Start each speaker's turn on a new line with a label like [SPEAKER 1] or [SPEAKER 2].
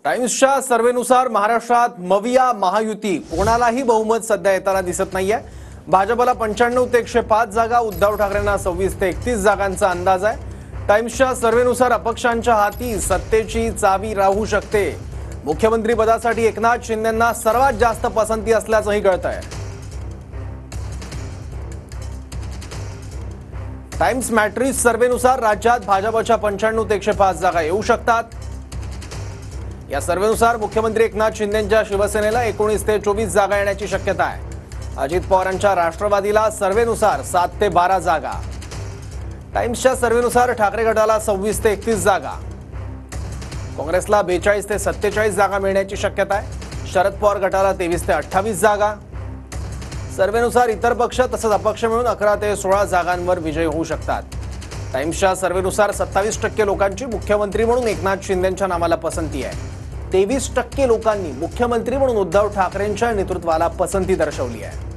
[SPEAKER 1] टाइम्सच्या सर्वेनुसार महाराष्ट्रात मविया महायुती कोणालाही बहुमत सध्या येताना दिसत नाहीये। भाजपला 95 ते 105 जागा, उद्धव ठाकरेंना 26 ते 31 जागांचा अंदाज आहे। टाइम्सच्या सर्वेनुसार अपक्षांच्या हाती सत्तेची चावी राहू शकते। मुख्यमंत्री पदासाठी एकनाथ शिंदेंना सर्वात जास्त पसंती असल्याचंही कळतंय। टाइम्स मॅट्रिक्स सर्वेनुसार राज्यात भाजपच्या 95 ते 105 जागा येऊ शकतात। या सर्वेनुसार मुख्यमंत्री एकनाथ शिंदेंच्या शिवसेनेला 19 ते 24 जागा येण्याची शक्यता आहे। अजित पवारांच्या राष्ट्रवादीला सर्वेनुसार 7 ते 12 जागा। टाइम्सच्या सर्वेनुसार ठाकरे गटाला 26 ते 31 जागा, काँग्रेसला 42 ते 47 जागा मिळण्याची शक्यता आहे। शरद पवार गटाला 23 ते 28 जागा। सर्वेनुसार इतर पक्ष तसंच अपक्ष मिळून 11 ते 16 जागांवर विजय होऊ शकतात। टाइम्सच्या सर्वेनुसार 27% लोकांची मुख्यमंत्री म्हणून एकनाथ शिंदेंच्या नावाला पसंती आहे। 23% लोकांनी मुख्यमंत्री म्हणून उद्धव ठाकरेंच्या नेतृत्वाला पसंती दर्शवली आहे।